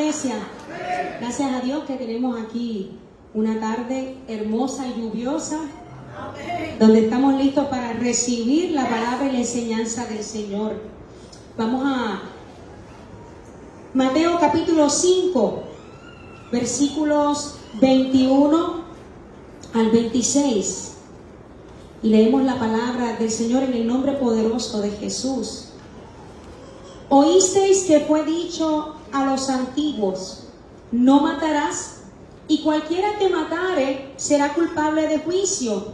iglesia? Gracias a Dios que tenemos aquí una tarde hermosa y lluviosa, donde estamos listos para recibir la palabra y la enseñanza del Señor. Vamos a Mateo capítulo 5, versículos 21 al 26. Y leemos la palabra del Señor en el nombre poderoso de Jesús. Oísteis que fue dicho a los antiguos: no matarás, y cualquiera que matare será culpable de juicio.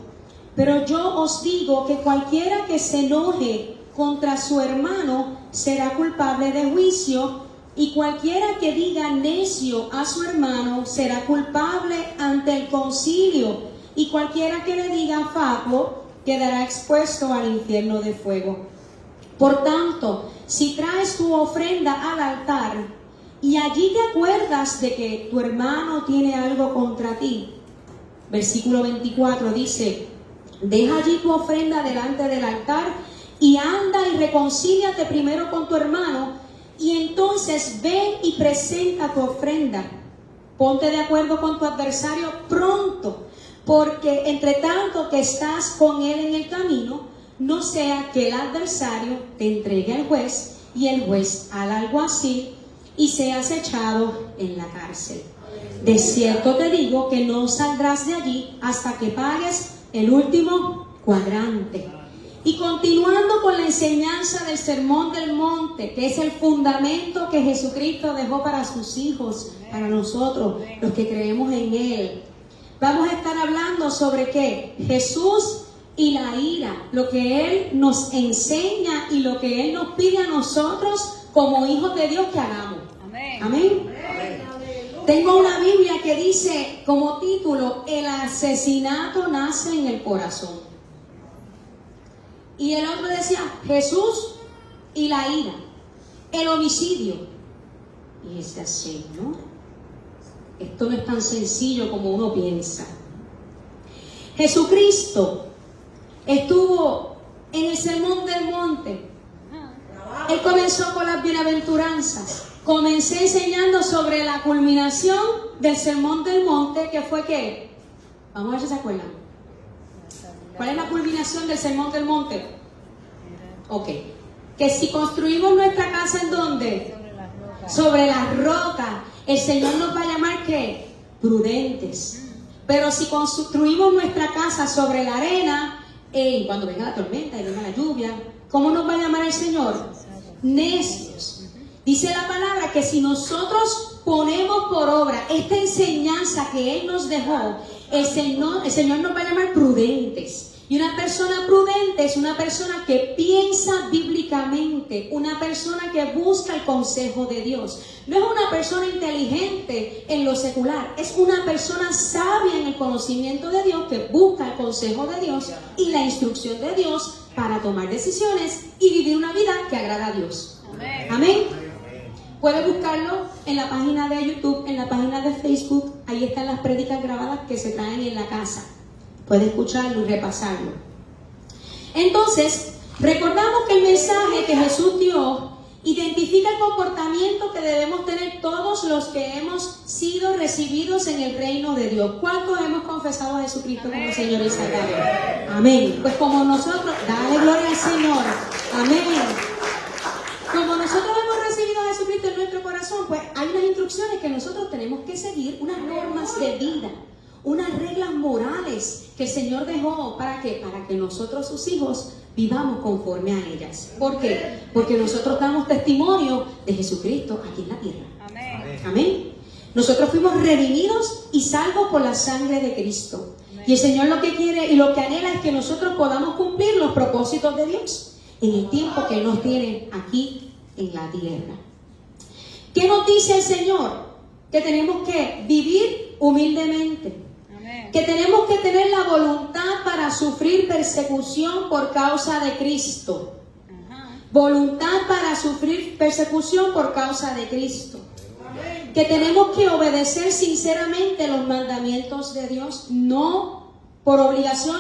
Pero yo os digo que cualquiera que se enoje contra su hermano será culpable de juicio, y cualquiera que diga necio a su hermano será culpable ante el concilio, y cualquiera que le diga fatuo quedará expuesto al infierno de fuego. Por tanto, si traes tu ofrenda al altar y allí te acuerdas de que tu hermano tiene algo contra ti, versículo 24 dice: deja allí tu ofrenda delante del altar y anda y reconcíliate primero con tu hermano, y entonces ven y presenta tu ofrenda. Ponte de acuerdo con tu adversario pronto, porque entre tanto que estás con él en el camino, no sea que el adversario te entregue al juez y el juez al alguacil y seas echado en la cárcel. De cierto te digo que no saldrás de allí hasta que pagues el último cuadrante. Y continuando con la enseñanza del Sermón del Monte, que es el fundamento que Jesucristo dejó para sus hijos, para nosotros, los que creemos en Él, vamos a estar hablando sobre ¿qué? Jesús y la ira, lo que Él nos enseña y lo que Él nos pide a nosotros como hijos de Dios que hagamos. Amén. Amén. Tengo una Biblia que dice como título: el asesinato nace en el corazón. Y el otro decía: Jesús y la ira, el homicidio. Y dice: Señor, esto no es tan sencillo como uno piensa. Jesucristo estuvo en el Sermón del Monte. Él comenzó con las bienaventuranzas. Comencé enseñando sobre la culminación del Sermón del Monte, que fue ¿qué? Vamos a ver si se acuerdan. ¿Cuál es la culminación del Sermón del Monte? Ok. Que si construimos nuestra casa, ¿en dónde? Sobre las rocas. El Señor nos va a llamar ¿qué? Prudentes. Pero si construimos nuestra casa sobre la arena, cuando venga la tormenta y venga la lluvia, ¿cómo nos va a llamar el Señor? Necios. Dice la palabra que si nosotros ponemos por obra esta enseñanza que Él nos dejó, el Señor nos va a llamar prudentes. Y una persona prudente es una persona que piensa bíblicamente, una persona que busca el consejo de Dios. No es una persona inteligente en lo secular, es una persona sabia en el conocimiento de Dios, que busca el consejo de Dios y la instrucción de Dios para tomar decisiones y vivir una vida que agrada a Dios. Amén. Amén. Puedes buscarlo en la página de YouTube, en la página de Facebook. Ahí están las prédicas grabadas que se traen en la casa. Puedes escucharlo y repasarlo. Entonces, recordamos que el mensaje que Jesús dio identifica el comportamiento que debemos tener todos los que hemos sido recibidos en el reino de Dios. ¿Cuántos hemos confesado a Jesucristo como Señor y Salvador? Amén. Pues como nosotros, dale gloria al Señor. Amén. Como nosotros hemos recibido a Jesucristo en nuestro corazón, pues hay unas instrucciones que nosotros tenemos que seguir, unas normas de vida, unas reglas morales que el Señor dejó. ¿Para qué? Para que nosotros, sus hijos, vivamos conforme a ellas. ¿Por qué? Porque nosotros damos testimonio de Jesucristo aquí en la tierra. Amén. Amén. Nosotros fuimos redimidos y salvos por la sangre de Cristo. Amén. Y el Señor lo que quiere y lo que anhela es que nosotros podamos cumplir los propósitos de Dios en el tiempo que Él nos tiene aquí en la tierra. ¿Qué nos dice el Señor? Que tenemos que vivir humildemente. Amén. Que tenemos que tener la voluntad para sufrir persecución por causa de Cristo. Ajá. Voluntad para sufrir persecución por causa de Cristo. Amén. Que tenemos que obedecer sinceramente los mandamientos de Dios, no por obligación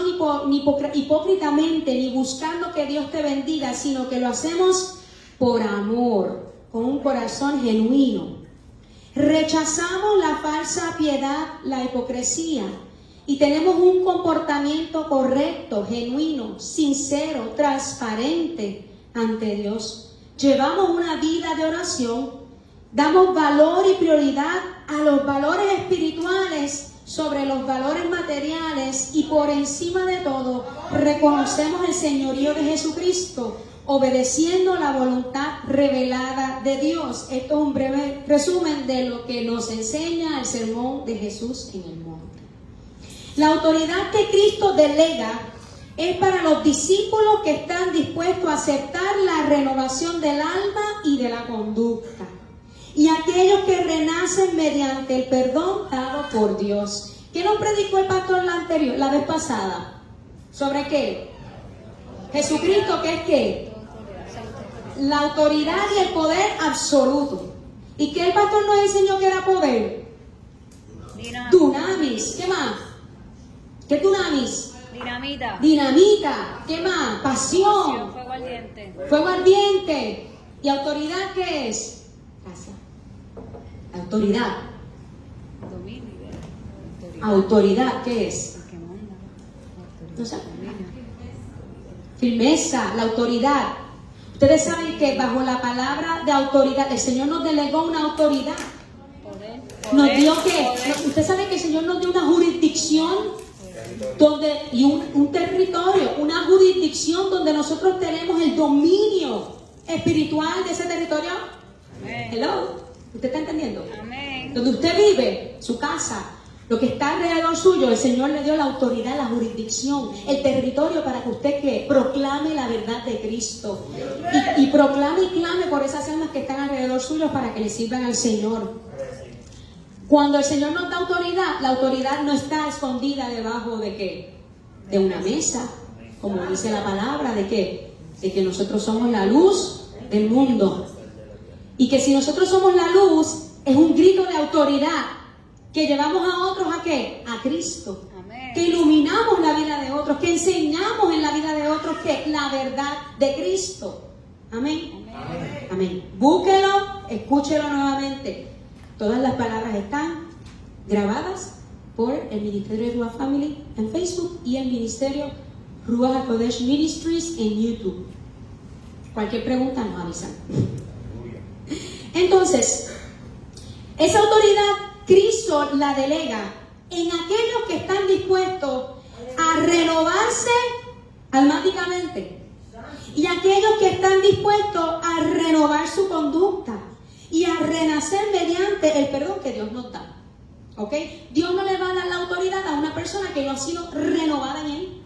ni hipócritamente, ni buscando que Dios te bendiga, sino que lo hacemos por amor, con un corazón genuino. rechazamos la falsa piedad, la hipocresía, y tenemos un comportamiento correcto, genuino, sincero, transparente ante Dios. Llevamos una vida de oración, damos valor y prioridad a los valores espirituales sobre los valores materiales, y por encima de todo reconocemos el señorío de Jesucristo, obedeciendo la voluntad revelada de Dios. Esto es un breve resumen de lo que nos enseña el sermón de Jesús en el monte. La autoridad que Cristo delega es para los discípulos que están dispuestos a aceptar la renovación del alma y de la conducta, y aquellos que renacen mediante el perdón dado por Dios. ¿Qué nos predicó el pastor la vez pasada? ¿Sobre qué? Jesucristo, ¿qué es qué? La autoridad y el poder absoluto. ¿Y qué el pastor nos enseñó que era poder? Dunamis. ¿Qué más? ¿Qué es dunamis? Dinamita. Dinamita. ¿Qué más? Pasión. Fuego ardiente. Fuego ardiente. ¿Y autoridad qué es? Casa. Autoridad. Dominio. Autoridad, ¿qué es? El que manda. No sé. Dominio. Firmeza, la autoridad. Ustedes saben que bajo la palabra de autoridad, el Señor nos delegó una autoridad. Poder. Nos dio que, usted sabe que el Señor nos dio una jurisdicción y un territorio, una jurisdicción donde nosotros tenemos el dominio espiritual de ese territorio. Amén. Hello, ¿usted está entendiendo? Amén. Donde usted vive, su casa, lo que está alrededor suyo, el Señor le dio la autoridad, la jurisdicción, el territorio para que usted que proclame la verdad de Cristo. Y proclame y clame por esas almas que están alrededor suyo para que le sirvan al Señor. Cuando el Señor nos da autoridad, la autoridad no está escondida debajo de ¿qué? De una mesa, como dice la palabra, ¿de qué? De que nosotros somos la luz del mundo. Y que si nosotros somos la luz, es un grito de autoridad que llevamos a otros ¿a qué? A Cristo. Amén. Que iluminamos la vida de otros, que enseñamos en la vida de otros que la verdad de Cristo. Amén. Amén. Amén. Búsquelo, escúchelo nuevamente. Todas las palabras están grabadas por el Ministerio de Ruach Family en Facebook y el Ministerio Ruach HaKodesh Ministries en YouTube. Cualquier pregunta nos avisan. Entonces, esa autoridad Cristo la delega en aquellos que están dispuestos a renovarse almáticamente, y aquellos que están dispuestos a renovar su conducta y a renacer mediante el perdón que Dios nos da. ¿Ok? Dios no le va a dar la autoridad a una persona que no ha sido renovada en Él,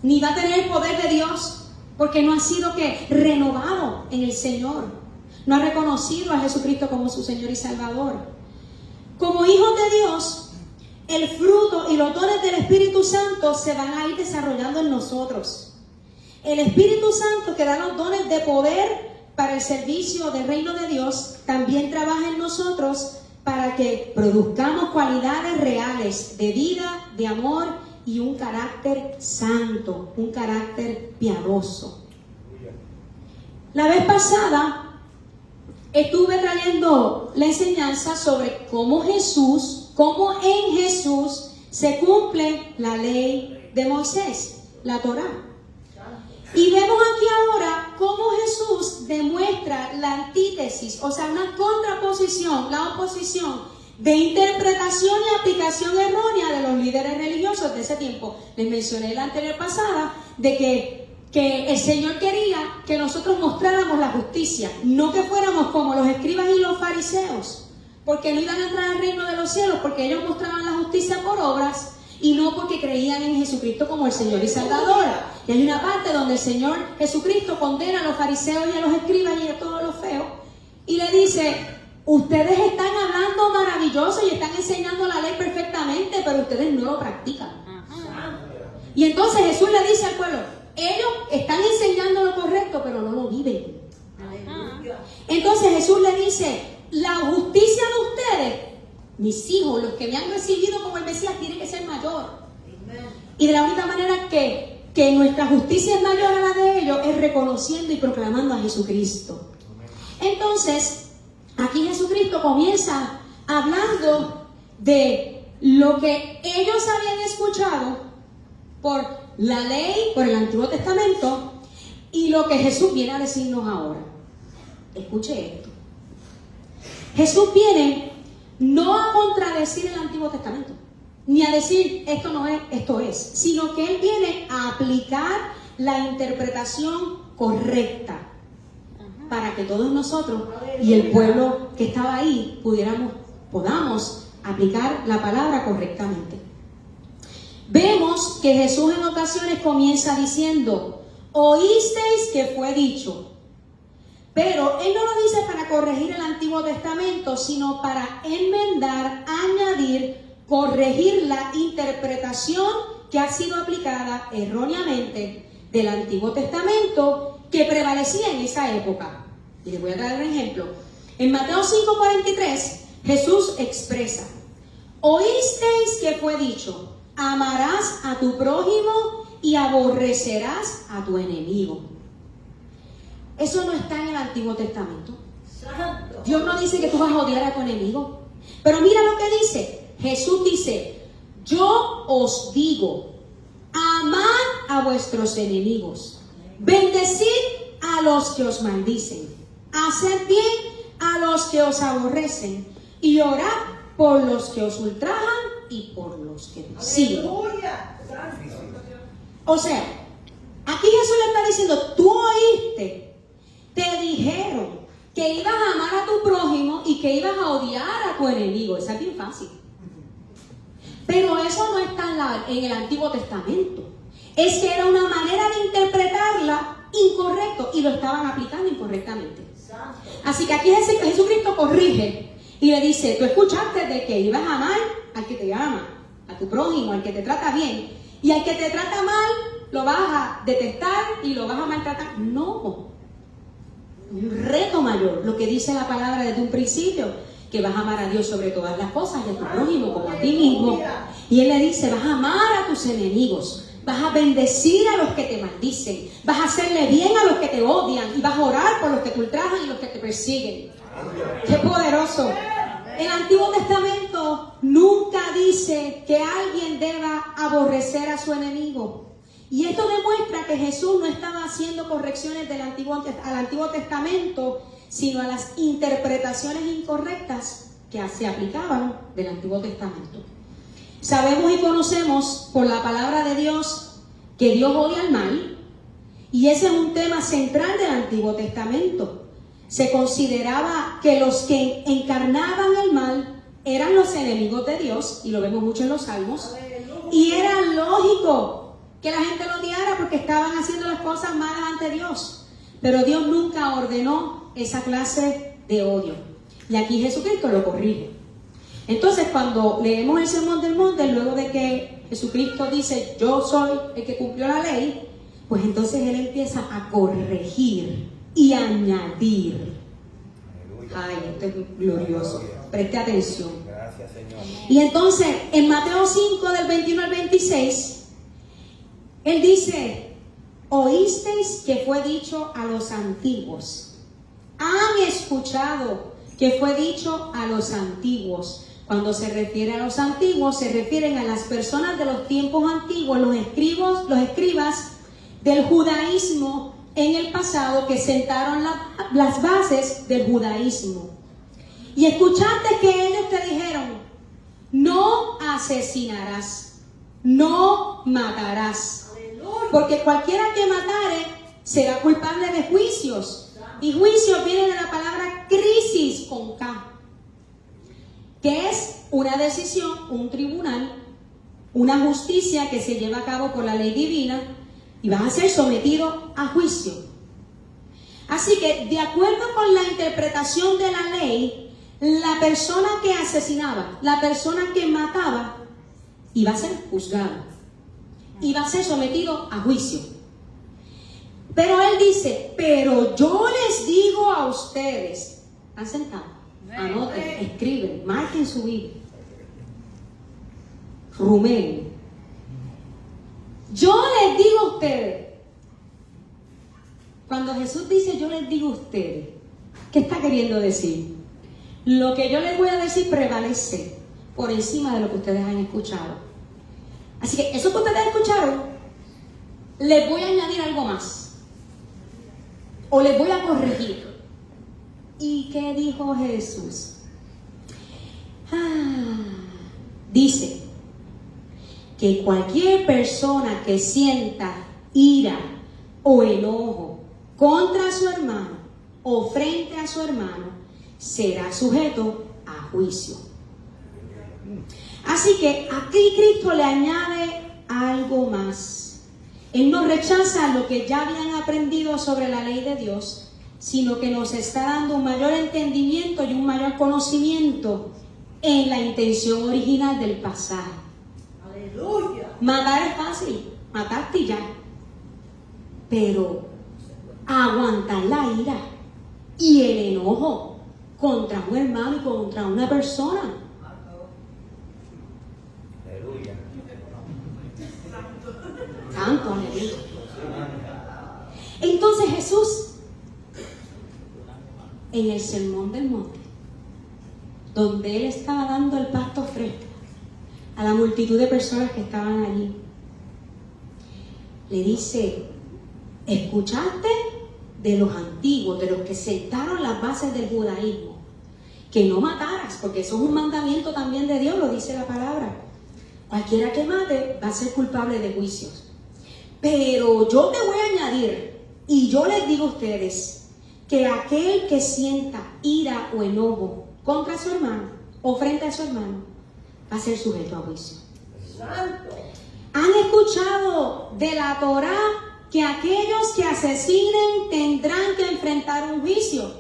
ni va a tener el poder de Dios porque no ha sido ¿qué? Renovado en el Señor. No ha reconocido a Jesucristo como su Señor y Salvador. Como hijos de Dios, el fruto y los dones del Espíritu Santo se van a ir desarrollando en nosotros. El Espíritu Santo, que da los dones de poder para el servicio del reino de Dios, también trabaja en nosotros para que produzcamos cualidades reales de vida, de amor y un carácter santo, un carácter piadoso. La vez pasada estuve trayendo la enseñanza sobre cómo en Jesús se cumple la ley de Moisés, la Torá. Y vemos aquí ahora cómo Jesús demuestra la antítesis, o sea, una contraposición, la oposición de interpretación y aplicación errónea de los líderes religiosos de ese tiempo. Les mencioné la anterior pasada de que el Señor quería que nosotros mostráramos la justicia, no que fuéramos como los escribas y los fariseos, porque no iban a entrar al reino de los cielos, porque ellos mostraban la justicia por obras y no porque creían en Jesucristo como el Señor y Salvador. Y hay una parte donde el Señor Jesucristo condena a los fariseos y a los escribas y a todos los feos y le dice: ustedes están hablando maravilloso y están enseñando la ley perfectamente, pero ustedes no lo practican. Y entonces Jesús le dice al pueblo: ellos están enseñando lo correcto, pero no lo viven. Entonces Jesús le dice: la justicia de ustedes, mis hijos, los que me han recibido como el Mesías, tiene que ser mayor. Y de la única manera que nuestra justicia es mayor a la de ellos es reconociendo y proclamando a Jesucristo. Entonces, aquí Jesucristo Jesucristo comienza hablando de lo que ellos habían escuchado por la ley, por el Antiguo Testamento, y lo que Jesús viene a decirnos ahora. Escuche esto. Jesús viene no a contradecir el Antiguo Testamento, ni a decir esto no es, esto es, sino que Él viene a aplicar la interpretación correcta para que todos nosotros y el pueblo que estaba ahí podamos aplicar la palabra correctamente. Vemos que Jesús en ocasiones comienza diciendo: oísteis que fue dicho. Pero Él no lo dice para corregir el Antiguo Testamento, sino para enmendar, añadir, corregir la interpretación que ha sido aplicada erróneamente del Antiguo Testamento que prevalecía en esa época. Y les voy a traer un ejemplo. En Mateo 5:43, Jesús expresa: oísteis que fue dicho, amarás a tu prójimo y aborrecerás a tu enemigo. Eso no está en el Antiguo Testamento. Dios no dice que tú vas a odiar a tu enemigo. Pero mira lo que dice. Jesús dice: yo os digo, amad a vuestros enemigos, bendecid a los que os maldicen, haced bien a los que os aborrecen y orad por los que os ultrajan y por los que persiguen. O sea, aquí Jesús le está diciendo: tú oíste, te dijeron que ibas a amar a tu prójimo y que ibas a odiar a tu enemigo. Eso es bien fácil. Pero eso no está en el Antiguo Testamento. Es que era una manera de interpretarla incorrecto y lo estaban aplicando incorrectamente. Así que aquí Jesucristo corrige y le dice: tú escuchaste de que ibas a amar al que te ama, a tu prójimo, al que te trata bien, y al que te trata mal lo vas a detestar y lo vas a maltratar. No. Un reto mayor, lo que dice la palabra desde un principio, que vas a amar a Dios sobre todas las cosas y a tu prójimo como a ti mismo. Y Él le dice: vas a amar a tus enemigos, vas a bendecir a los que te maldicen, vas a hacerle bien a los que te odian y vas a orar por los que te ultrajan y los que te persiguen. ¡Qué poderoso! El Antiguo Testamento nunca dice que alguien deba aborrecer a su enemigo. Y esto demuestra que Jesús no estaba haciendo correcciones al Antiguo Testamento, sino a las interpretaciones incorrectas que se aplicaban del Antiguo Testamento. Sabemos y conocemos por la palabra de Dios que Dios odia al mal, y ese es un tema central del Antiguo Testamento. Se consideraba que los que encarnaban el mal eran los enemigos de Dios, y lo vemos mucho en los Salmos, y era lógico que la gente lo odiara porque estaban haciendo las cosas malas ante Dios. Pero Dios nunca ordenó esa clase de odio. Y aquí Jesucristo lo corrige. Entonces, cuando leemos el Sermón del Monte, luego de que Jesucristo dice: yo soy el que cumplió la ley, pues entonces Él empieza a corregir y añadir. Ay, esto es glorioso. Preste atención. Gracias, Señor. Y entonces, en Mateo 5, del 21 al 26, Él dice: oísteis que fue dicho a los antiguos. Han escuchado que fue dicho a los antiguos. Cuando se refiere a los antiguos, se refieren a las personas de los tiempos antiguos, los escribas del judaísmo en el pasado, que sentaron las bases del judaísmo. Y escuchaste que ellos te dijeron: no asesinarás, no matarás, porque cualquiera que matare será culpable de juicios. Y juicio viene de la palabra crisis con K, que es una decisión, un tribunal, una justicia que se lleva a cabo por la ley divina, y vas a ser sometido a juicio. Así que, de acuerdo con la interpretación de la ley, la persona que asesinaba, la persona que mataba, iba a ser juzgado, iba a ser sometido a juicio. Pero Él dice: pero yo les digo a ustedes. ¿Están sentados? Anoten, escriben, marquen su Biblia, rumen. Yo les digo a ustedes. Cuando Jesús dice: yo les digo a ustedes, ¿qué está queriendo decir? lo que yo les voy a decir prevalece por encima de lo que ustedes han escuchado. Así que eso que ustedes escucharon, les voy a añadir algo más. O les voy a corregir. ¿Y qué dijo Jesús? Dice que cualquier persona que sienta ira o enojo contra su hermano o frente a su hermano será sujeto a juicio. Así que aquí Cristo le añade algo más. Él no rechaza lo que ya habían aprendido sobre la ley de Dios, sino que nos está dando un mayor entendimiento y un mayor conocimiento en la intención original del pasaje. ¡Aleluya! Matar es fácil, matarte y ya. Pero aguantar la ira y el enojo contra un hermano y contra una persona. Aleluya. Santo, aleluya. Entonces Jesús, en el Sermón del Monte, donde Él estaba dando el pasto fresco a la multitud de personas que estaban allí, le dice: escuchaste de los antiguos, de los que sentaron las bases del judaísmo, que no mataras, porque eso es un mandamiento también de Dios, lo dice la palabra. Cualquiera que mate va a ser culpable de juicios. Pero yo te voy a añadir, y yo les digo a ustedes, que aquel que sienta ira o enojo contra su hermano o frente a su hermano va a ser sujeto a juicio. Santo. ¿Han escuchado de la Torá que aquellos que asesinen tendrán que enfrentar un juicio?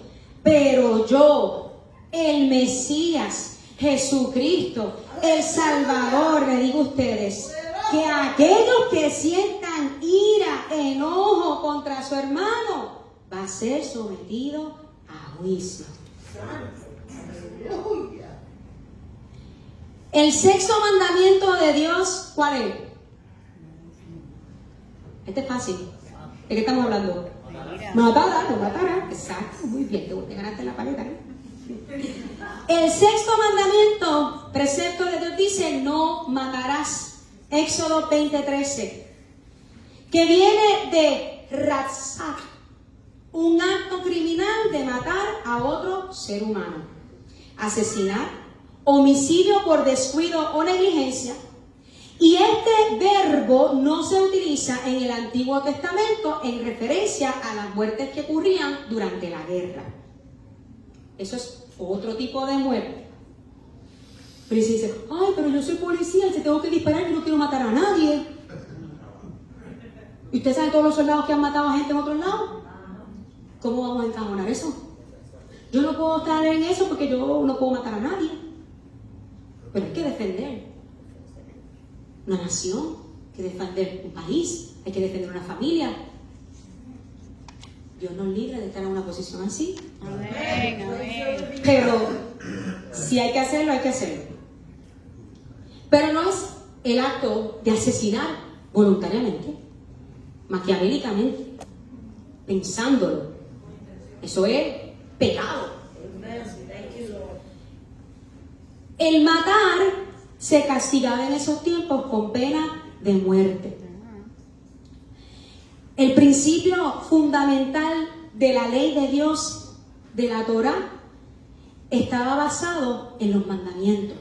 Pero yo, el Mesías, Jesucristo, el Salvador, le digo a ustedes, que aquellos que sientan ira, enojo contra su hermano, va a ser sometido a juicio. El sexto mandamiento de Dios, ¿cuál es? Este es fácil. ¿De qué estamos hablando? Matará, no matará. Exacto, muy bien, te ganaste la paleta, ¿eh? El sexto mandamiento, precepto de Dios, dice: no matarás. Éxodo 20:13, que viene de ratzak, un acto criminal de matar a otro ser humano, asesinar, homicidio por descuido o negligencia. Y este verbo no se utiliza en el Antiguo Testamento en referencia a las muertes que ocurrían durante la guerra. Eso es otro tipo de muerte. Pero si dice: ay, pero yo soy policía, te tengo que disparar, yo no quiero matar a nadie. ¿Y usted sabe todos los soldados que han matado a gente en otros lados? ¿Cómo vamos a encajonar eso? Yo no puedo estar en eso porque yo no puedo matar a nadie. Pero hay que defender una nación, hay que defender un país, hay que defender una familia. Dios nos libre de estar en una posición así. Amén, amén. Pero si hay que hacerlo, hay que hacerlo. Pero no es el acto de asesinar voluntariamente, maquiavélicamente, pensándolo. Eso es pecado. El matar se castigaba en esos tiempos con pena de muerte. El principio fundamental de la ley de Dios, de la Torá, estaba basado en los mandamientos.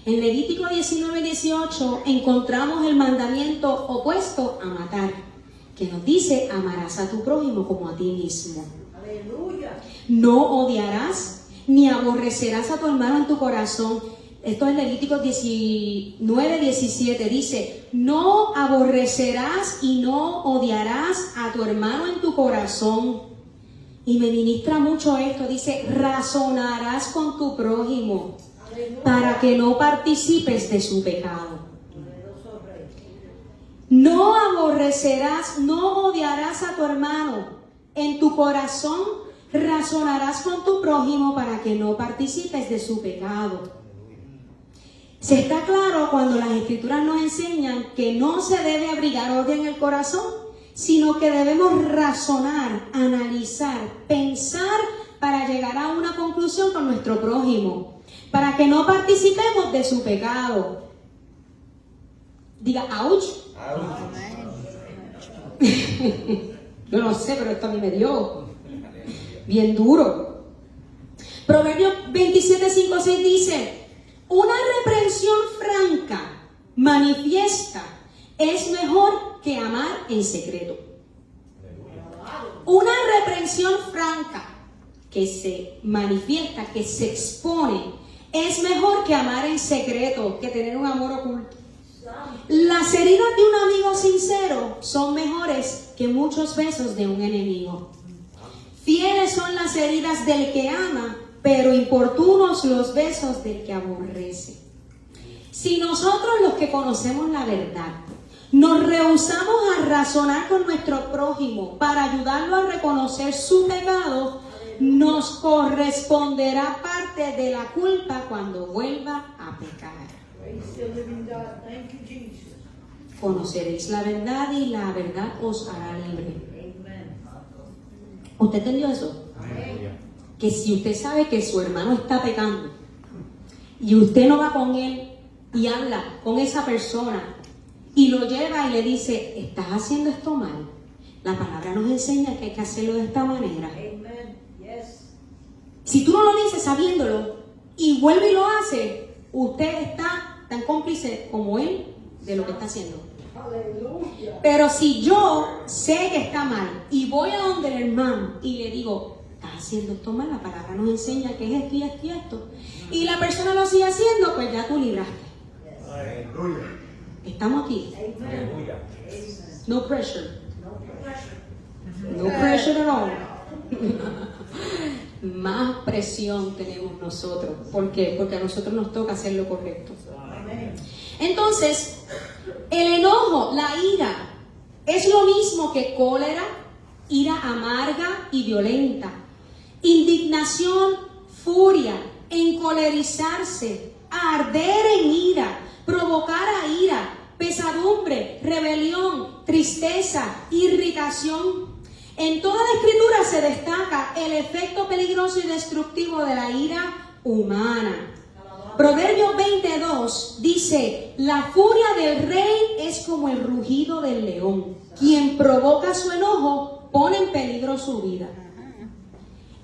En Levítico 19:18 encontramos el mandamiento opuesto a matar, que nos dice: amarás a tu prójimo como a ti mismo. Aleluya. No odiarás ni aborrecerás a tu hermano en tu corazón. Esto es Levítico 19:17. Dice: no aborrecerás y no odiarás a tu hermano en tu corazón. Y me ministra mucho esto. Dice: razonarás con tu prójimo para que no participes de su pecado. No aborrecerás, no odiarás a tu hermano en tu corazón. Razonarás con tu prójimo para que no participes de su pecado. Se está claro cuando las escrituras nos enseñan que no se debe abrigar odio en el corazón, sino que debemos razonar, analizar, pensar para llegar a una conclusión con nuestro prójimo, para que no participemos de su pecado. Diga, ouch. Yo no sé, pero esto a mí me dio bien duro. Proverbios 27:5-6 dice: una reprensión franca, manifiesta, es mejor que amar en secreto. Una reprensión franca que se manifiesta, que se expone, es mejor que amar en secreto, que tener un amor oculto. Las heridas de un amigo sincero son mejores que muchos besos de un enemigo. Fieles son las heridas del que ama, pero importunos los besos del que aborrece. Si nosotros, los que conocemos la verdad, nos rehusamos a razonar con nuestro prójimo para ayudarlo a reconocer su pecado, nos corresponderá parte de la culpa cuando vuelva a pecar. Conoceréis la verdad y la verdad os hará libre. ¿Usted entendió eso? Que si usted sabe que su hermano está pecando y usted no va con él y habla con esa persona y lo lleva y le dice, estás haciendo esto mal, la palabra nos enseña que hay que hacerlo de esta manera. Si tú no lo dices sabiéndolo y vuelve y lo hace, usted está tan cómplice como él de lo que está haciendo. Pero si yo sé que está mal y voy a donde el hermano y le digo, estás haciendo esto mal, la palabra nos enseña que es esto y esto y esto, y la persona lo sigue haciendo, pues ya tú libraste. Estamos aquí. No pressure. No pressure at all. Más presión tenemos nosotros. ¿Por qué? Porque a nosotros nos toca hacer lo correcto. Entonces, el enojo, la ira, es lo mismo que cólera, ira amarga y violenta, indignación, furia, encolerizarse, arder en ira, provocar a ira, pesadumbre, rebelión, tristeza, irritación. En toda la Escritura se destaca el efecto peligroso y destructivo de la ira humana. Proverbios 22 dice, la furia del rey es como el rugido del león. Quien provoca su enojo pone en peligro su vida.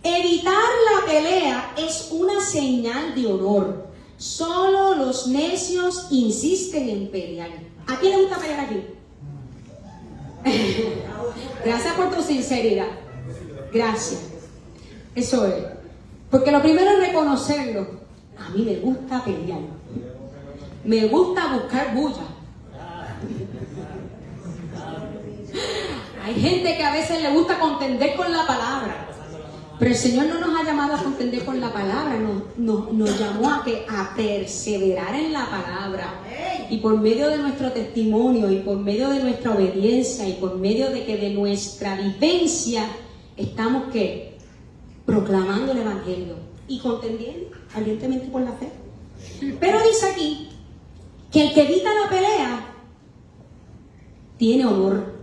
Evitar la pelea es una señal de honor. Solo los necios insisten en pelear. ¿A quién le gusta pelear aquí? Gracias por tu sinceridad. Gracias. Eso es. Porque lo primero es reconocerlo. A mí me gusta pelear. Me gusta buscar bulla. Hay gente que a veces le gusta contender con la palabra. Pero el Señor no nos ha llamado a contender con la palabra, nos llamó a perseverar en la palabra. Y por medio de nuestro testimonio, y por medio de nuestra obediencia, y por medio de que de nuestra vivencia, estamos ¿qué? Proclamando el Evangelio y contendiendo ardientemente por la fe. Pero dice aquí que el que evita la pelea tiene honor.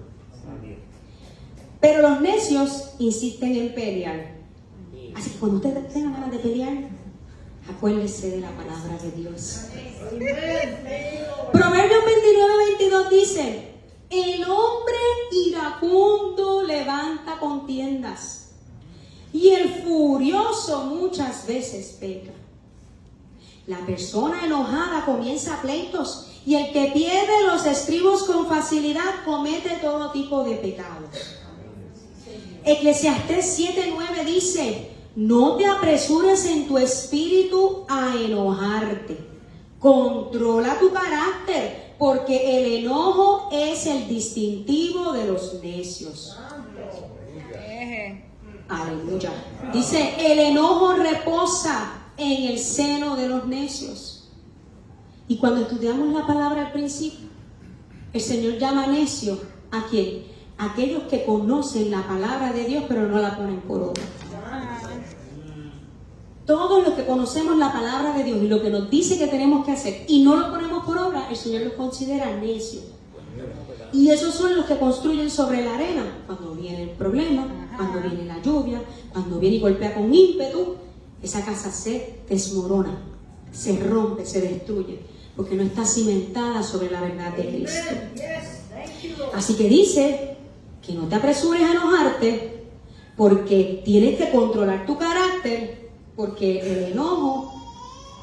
Pero los necios insisten en pelear. Así que cuando ustedes tengan ganas de pelear, acuérdense de la palabra de Dios. Proverbios 29:22 dice, el hombre iracundo levanta contiendas y el furioso muchas veces peca. La persona enojada comienza pleitos y el que pierde los estribos con facilidad comete todo tipo de pecados. Eclesiastés 7:9 dice, no te apresures en tu espíritu a enojarte. Controla tu carácter, porque el enojo es el distintivo de los necios. Aleluya. Dice, el enojo reposa en el seno de los necios. Y cuando estudiamos la palabra al principio, el Señor llama necio ¿a quién? Aquellos que conocen la palabra de Dios, pero no la ponen por obra. Todos los que conocemos la palabra de Dios y lo que nos dice que tenemos que hacer y no lo ponemos por obra, el Señor los considera necios. Y esos son los que construyen sobre la arena. Cuando viene el problema, cuando viene la lluvia, cuando viene y golpea con ímpetu, esa casa se desmorona, se rompe, se destruye, porque no está cimentada sobre la verdad de Cristo. Así que dice que no te apresures a enojarte, porque tienes que controlar tu carácter, porque el enojo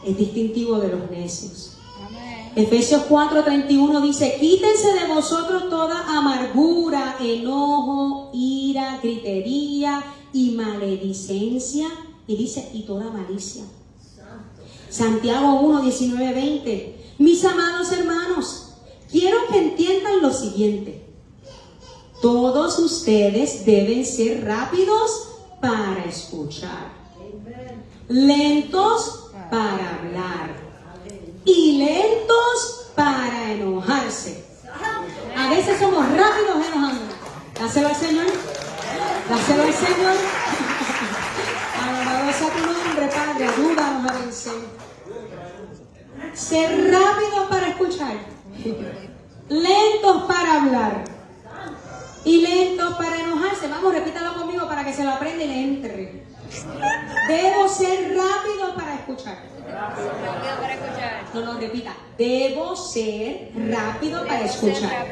es distintivo de los necios. Efesios 4:31 dice: quítense de vosotros toda amargura, enojo, ira, gritería y maledicencia, y dice, y toda malicia. Santiago 1:19-20. Mis amados hermanos, quiero que entiendan lo siguiente: todos ustedes deben ser rápidos para escuchar, lentos para hablar y lentos para enojarse. A veces somos rápidos enojando. Dáselo al Señor. Dáselo al Señor. Alabado sea tu nombre, Padre. Ayúdanos a vencer. Ser rápidos para escuchar, lentos para hablar y lentos para enojarse. Vamos, repítalo conmigo para que se lo aprenda y le entre. Debo ser rápido para escuchar. No, repita. Debo ser rápido para escuchar.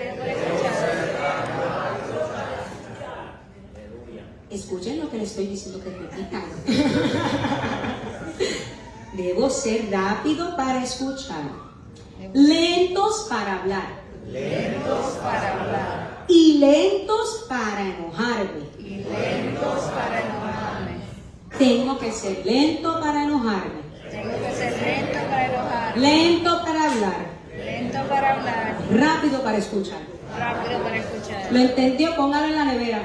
Escuchen lo que les estoy diciendo que repitan. Debo ser rápido para escuchar, lentos para hablar, y lentos para enojarme. Tengo que ser lento para enojarme, lento para hablar, rápido para escuchar. ¿Lo entendió? Póngalo en la nevera.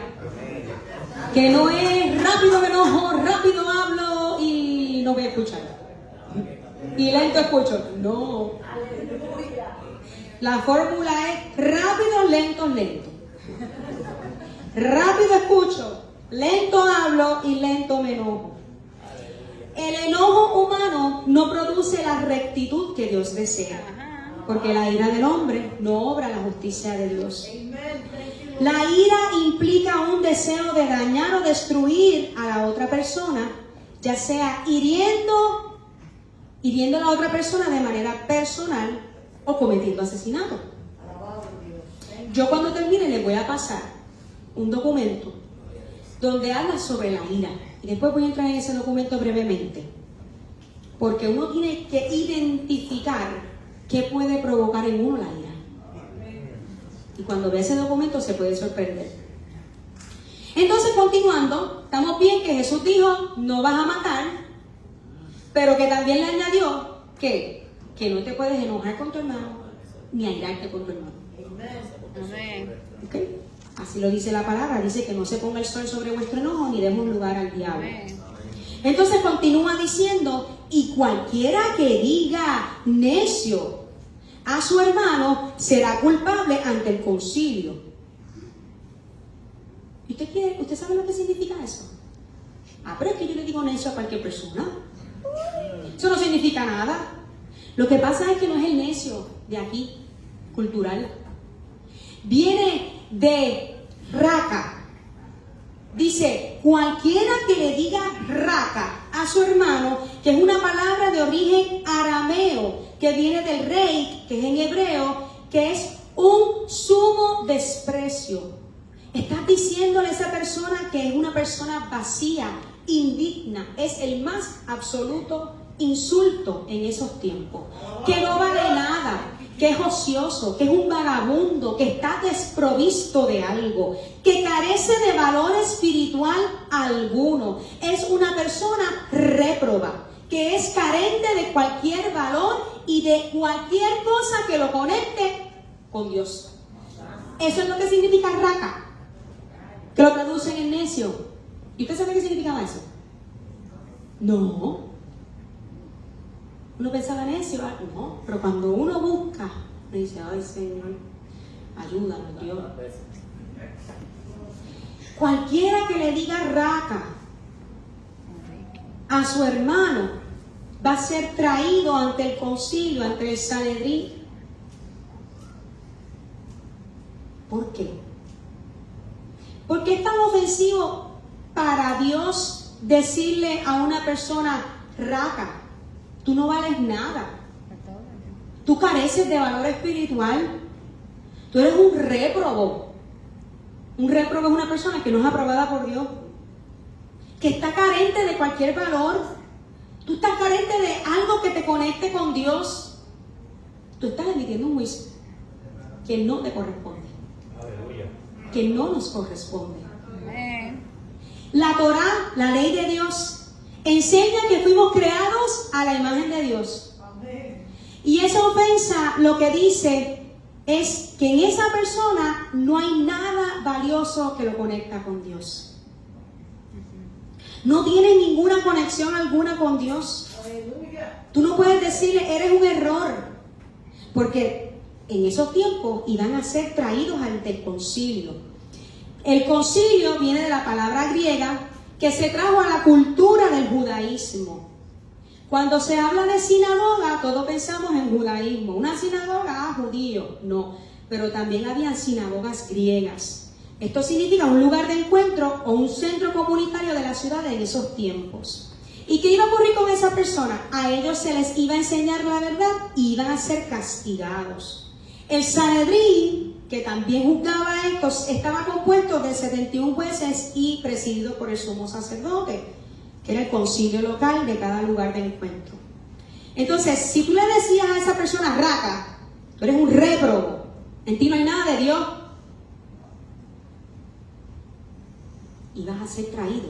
Que no es rápido me enojo, rápido hablo y no voy a escuchar. Y lento escucho. No. La fórmula es rápido, lento, lento. Rápido escucho, lento hablo y lento me enojo. El enojo humano no produce la rectitud que Dios desea, porque la ira del hombre no obra la justicia de Dios. La ira implica un deseo de dañar o destruir a la otra persona, ya sea hiriendo a la otra persona de manera personal o cometiendo asesinato. Yo cuando termine les voy a pasar un documento donde habla sobre la ira. Y después voy a entrar en ese documento brevemente. Porque uno tiene que identificar qué puede provocar en uno la ira. Y cuando ve ese documento se puede sorprender. Entonces, continuando, estamos bien que Jesús dijo, no vas a matar, pero que también le añadió que no te puedes enojar con tu hermano, ni airarte con tu hermano. Amén. ¿Okay? Así lo dice la palabra, dice que no se ponga el sol sobre vuestro enojo, ni demos lugar al diablo. Entonces continúa diciendo, y cualquiera que diga necio a su hermano será culpable ante el concilio. ¿Usted sabe lo que significa eso? Pero es que yo le digo necio a cualquier persona. Eso no significa nada. Lo que pasa es que no es el necio de aquí, cultural. Viene de raca. Dice, cualquiera que le diga raca a su hermano, que es una palabra de origen arameo, que viene del rey, que es en hebreo, que es un sumo desprecio. Estás diciéndole a esa persona que es una persona vacía, indigna, es el más absoluto insulto en esos tiempos, que no vale nada, que es ocioso, que es un vagabundo, que está desprovisto de algo, que carece de valor espiritual alguno, es una persona réproba, que es carente de cualquier valor y de cualquier cosa que lo conecte con Dios. Eso es lo que significa raca, que lo traducen en necio. ¿Y usted sabe qué significaba eso? No. Uno pensaba necio, no, pero cuando uno busca, uno dice, ay Señor, ayúdanos Dios. Cualquiera que le diga raca a su hermano va a ser traído ante el concilio, ante el Sanedrín. ¿Por qué? ¿Por qué es tan ofensivo para Dios decirle a una persona, raca, tú no vales nada, tú careces de valor espiritual, tú eres un réprobo? Un réprobo es una persona que no es aprobada por Dios, que está carente de cualquier valor. Tú estás carente de algo que te conecte con Dios. Tú estás emitiendo un juicio que no te corresponde, que no nos corresponde. La Torá, la ley de Dios, enseña que fuimos creados a la imagen de Dios. Y esa ofensa lo que dice es que en esa persona no hay nada valioso que lo conecta con Dios. No tiene ninguna conexión alguna con Dios. Tú no puedes decirle, eres un error, porque en esos tiempos iban a ser traídos ante el concilio. El concilio viene de la palabra griega que se trajo a la cultura del judaísmo. Cuando se habla de sinagoga, todos pensamos en judaísmo. Una sinagoga, judío, no. Pero también habían sinagogas griegas. Esto significa un lugar de encuentro o un centro comunitario de la ciudad en esos tiempos. ¿Y qué iba a ocurrir con esa persona? A ellos se les iba a enseñar la verdad y iban a ser castigados. El Sanedrín, que también juzgaba esto, estaba compuesto de 71 jueces y presidido por el sumo sacerdote, que era el concilio local de cada lugar de encuentro. Entonces, si tú le decías a esa persona, raca, tú eres un réprobo, en ti no hay nada de Dios, ibas a ser traído,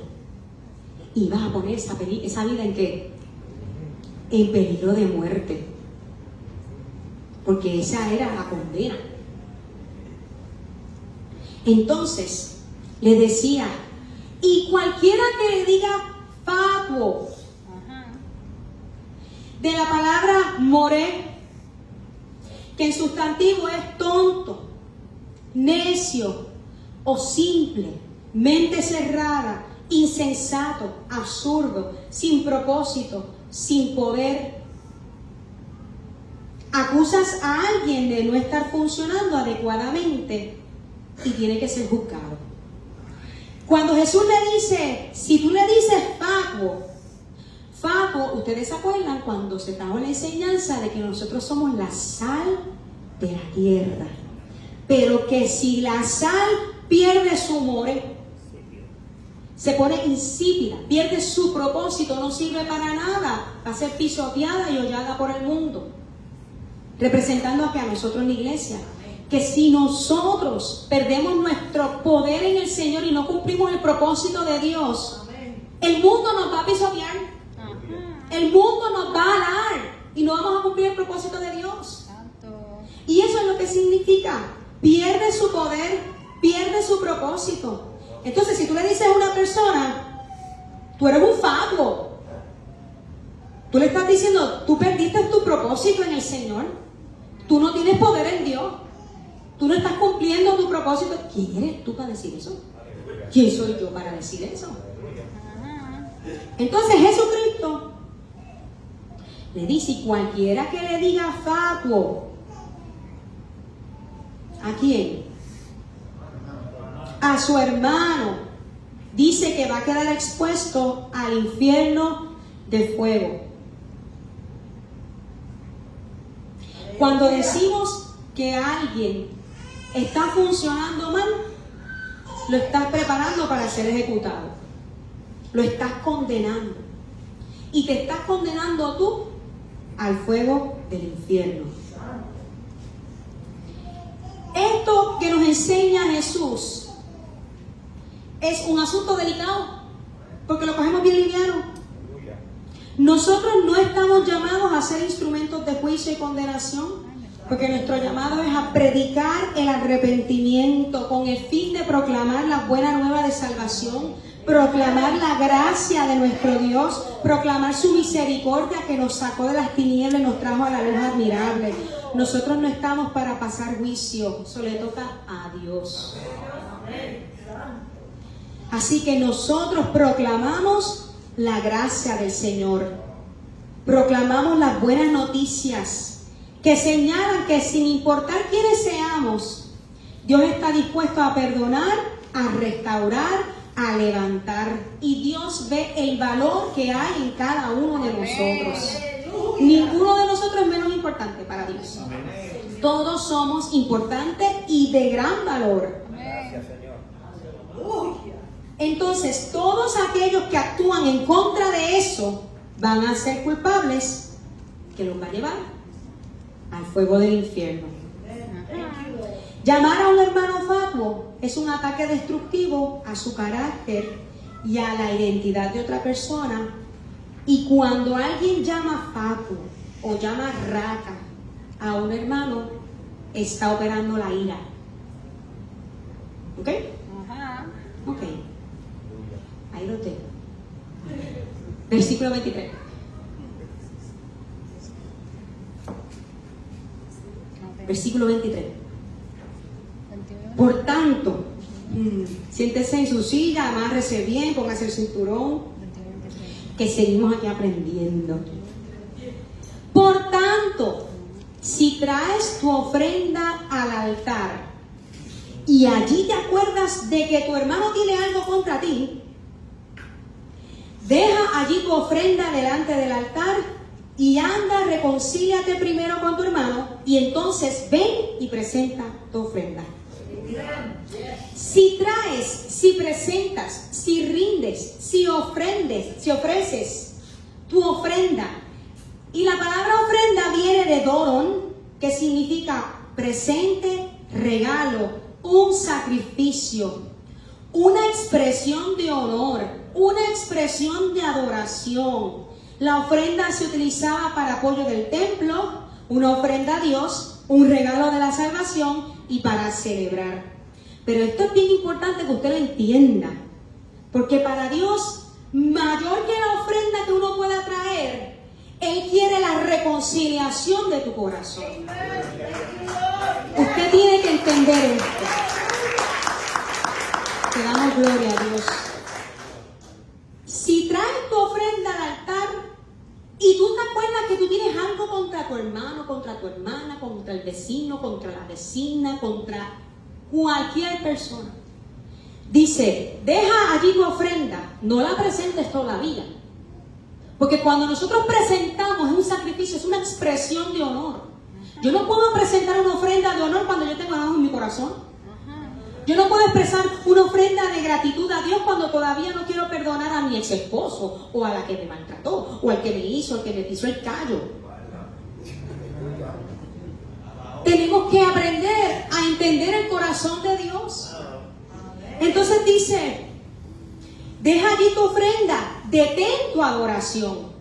ibas a poner esa vida ¿en qué? En peligro de muerte, porque esa era la condena. Entonces, le decía, y cualquiera que le diga fatuo, de la palabra moré, que en sustantivo es tonto, necio o simple, mente cerrada, insensato, absurdo, sin propósito, sin poder. Acusas a alguien de no estar funcionando adecuadamente y tiene que ser juzgado. Cuando Jesús le dice, si tú le dices fatuo, ustedes se acuerdan cuando se trajo la enseñanza de que nosotros somos la sal de la tierra, pero que si la sal pierde su more, se pone insípida, pierde su propósito, no sirve para nada, va a ser pisoteada y hollada por el mundo, representando a nosotros en la iglesia. Que si nosotros perdemos nuestro poder en el Señor y no cumplimos el propósito de Dios, el mundo nos va a pisotear, el mundo nos va a dar y no vamos a cumplir el propósito de Dios. Y eso es lo que significa, pierde su poder, pierde su propósito. Entonces, si tú le dices a una persona, tú eres un fatuo, tú le estás diciendo, tú perdiste tu propósito en el Señor, tú no tienes poder en Dios, tú no estás cumpliendo tu propósito. ¿Quién eres tú para decir eso? ¿Quién soy yo para decir eso? Entonces Jesucristo le dice, y cualquiera que le diga fatuo, ¿a quién? A su hermano, dice que va a quedar expuesto al infierno de fuego. Cuando decimos que alguien está funcionando mal, lo estás preparando para ser ejecutado, lo estás condenando y te estás condenando tú al fuego del infierno. Esto que nos enseña Jesús es un asunto delicado, porque lo cogemos bien liviano. Nosotros no estamos llamados a ser instrumentos de juicio y condenación, porque nuestro llamado es a predicar el arrepentimiento con el fin de proclamar la buena nueva de salvación, proclamar la gracia de nuestro Dios, proclamar su misericordia que nos sacó de las tinieblas y nos trajo a la luz admirable. Nosotros no estamos para pasar juicio, eso le toca a Dios. Así que nosotros proclamamos la gracia del Señor, proclamamos las buenas noticias que señalan que sin importar quiénes seamos, Dios está dispuesto a perdonar, a restaurar, a levantar. Y Dios ve el valor que hay en cada uno de nosotros. Ninguno de nosotros es menos importante para Dios. Todos somos importantes y de gran valor. Gracias, Señor. Entonces, todos aquellos que actúan en contra de eso van a ser culpables, que los va a llevar al fuego del infierno. Llamar a un hermano fatuo es un ataque destructivo a su carácter y a la identidad de otra persona. Y cuando alguien llama fatuo o llama rata a un hermano, está operando la ira. ¿Ok? Ajá. Ok. Ahí lo tengo. Versículo 23. Versículo 23. Por tanto, siéntese en su silla, amárrese bien, póngase el cinturón, que seguimos aquí aprendiendo. Por tanto, si traes tu ofrenda al altar y allí te acuerdas de que tu hermano tiene algo contra ti, deja allí tu ofrenda delante del altar y anda, reconcíliate primero con tu hermano y entonces ven y presenta tu ofrenda. Si traes, si presentas, si rindes, si ofreces tu ofrenda, y la palabra ofrenda viene de doron, que significa presente, regalo, un sacrificio, una expresión de honor, una expresión de adoración. La ofrenda se utilizaba para apoyo del templo, una ofrenda a Dios, un regalo de la salvación y para celebrar. Pero esto es bien importante que usted lo entienda, porque para Dios, mayor que la ofrenda que uno pueda traer, Él quiere la reconciliación de tu corazón. Usted tiene que entender esto. Te damos gloria a Dios. Si traes tu ofrenda al altar y tú te acuerdas que tú tienes algo contra tu hermano, contra tu hermana, contra el vecino, contra la vecina, contra cualquier persona, dice, deja allí tu ofrenda, no la presentes todavía. Porque cuando nosotros presentamos es un sacrificio, es una expresión de honor. Yo no puedo presentar una ofrenda de honor cuando yo tengo enojo en mi corazón. Yo no puedo expresar una ofrenda de gratitud a Dios cuando todavía no quiero perdonar a mi ex esposo, o a la que me maltrató, o al que me hizo, al que me pisó el callo. Tenemos que aprender a entender el corazón de Dios. Entonces dice, deja allí tu ofrenda, detén tu adoración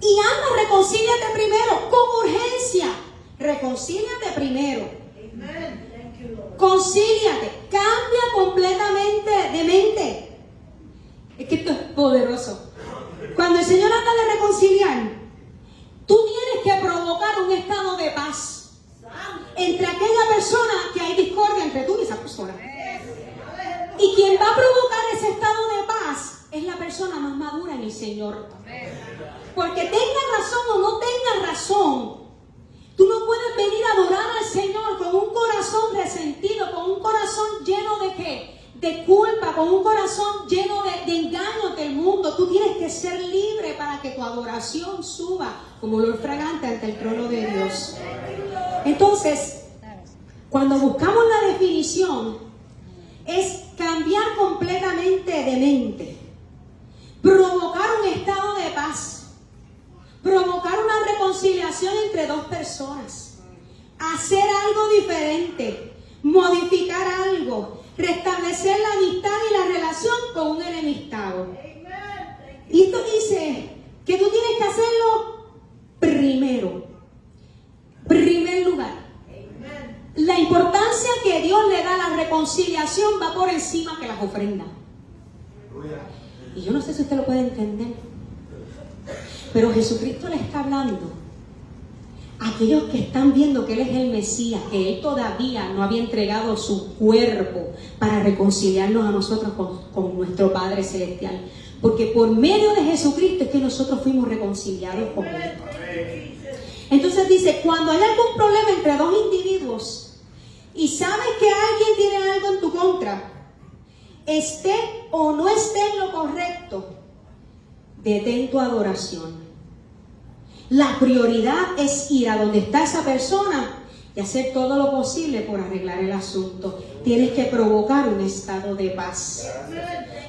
y anda, reconcíliate primero, con urgencia. Reconcíliate primero. Concíliate, cambia completamente de mente. Es que esto es poderoso. Cuando el Señor habla de reconciliar, tú tienes que provocar un estado de paz entre aquella persona que hay discordia entre tú y esa persona. Y quien va a provocar ese estado de paz es la persona más madura en el Señor. Porque tenga razón o no tenga razón, tú no puedes venir a adorar al Señor con un corazón resentido, con un corazón lleno de ¿qué? De culpa, con un corazón lleno de engaños del mundo. Tú tienes que ser libre para que tu adoración suba como olor fragante ante el trono de Dios. Entonces, cuando buscamos la definición, es cambiar completamente de mente, provocar un estado de paz, provocar una reconciliación entre dos personas, hacer algo diferente, modificar algo, restablecer la amistad y la relación con un enemistado. Y esto dice que tú tienes que hacerlo primero, primer lugar. La importancia que Dios le da a la reconciliación va por encima que las ofrendas. Y yo no sé si usted lo puede entender, pero Jesucristo le está hablando a aquellos que están viendo que Él es el Mesías, que Él todavía no había entregado su cuerpo para reconciliarnos a nosotros con nuestro Padre Celestial. Porque por medio de Jesucristo es que nosotros fuimos reconciliados con Él. Entonces dice, cuando hay algún problema entre dos individuos, y sabes que alguien tiene algo en tu contra, esté o no esté en lo correcto, detén tu adoración. La prioridad es ir a donde está esa persona y hacer todo lo posible por arreglar el asunto. Tienes que provocar un estado de paz.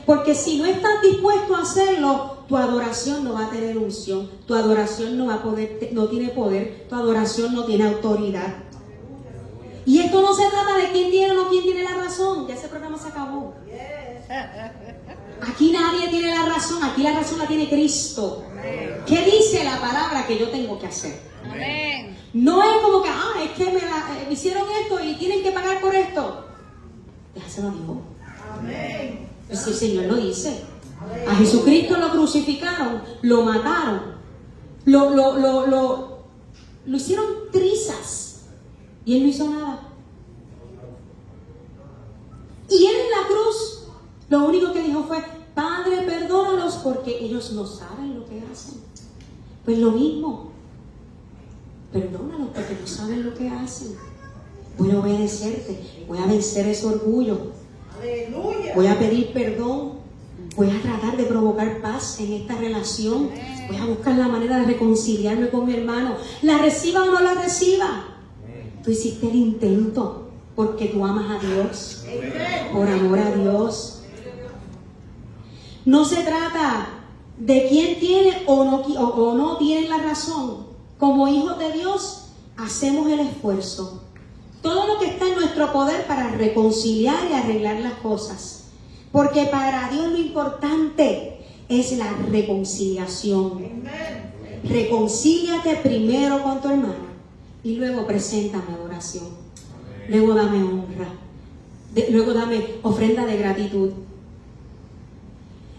Porque si no estás dispuesto a hacerlo, tu adoración no va a tener unción, tu adoración no va a poder, no tiene poder, tu adoración no tiene autoridad. Y esto no se trata de quién tiene o no quién tiene la razón. Ya ese programa se acabó. Aquí nadie tiene la razón, aquí la razón la tiene Cristo. ¿Qué dice la palabra que yo tengo que hacer? Amén. No es como que, es que me hicieron esto y tienen que pagar por esto. Déjaselo a Dios. Amén. Pues el Señor lo dice. A Jesucristo lo crucificaron, lo mataron, lo hicieron trizas y Él no hizo nada. Y Él en la cruz, lo único que dijo fue: Padre, perdónalos porque ellos no saben lo que hacen. Pues lo mismo, perdónalos porque no saben lo que hacen. Voy a obedecerte, voy a vencer ese orgullo, Aleluya. voy a pedir perdón, voy a tratar de provocar paz en esta relación, voy a buscar la manera de reconciliarme con mi hermano, la reciba o no la reciba. Tú hiciste el intento porque tú amas a Dios, por amor a Dios. No se trata de quién tiene o no tiene la razón. Como hijos de Dios, hacemos el esfuerzo, todo lo que está en nuestro poder para reconciliar y arreglar las cosas. Porque para Dios lo importante es la reconciliación. Reconcíliate primero con tu hermano y luego preséntame adoración. Luego dame honra. Luego dame ofrenda de gratitud.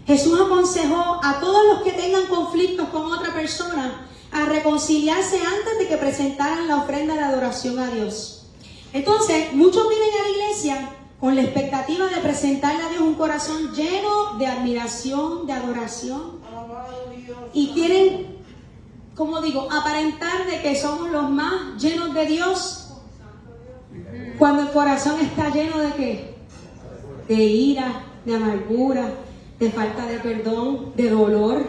Jesús aconsejó a todos los que tengan conflictos con otra persona a reconciliarse antes de que presentaran la ofrenda de adoración a Dios. Entonces, muchos vienen a la iglesia con la expectativa de presentarle a Dios un corazón lleno de admiración, de adoración, y quieren, como digo, aparentar de que somos los más llenos de Dios, cuando el corazón está lleno de ¿qué? De ira, de amargura, de falta de perdón, de dolor,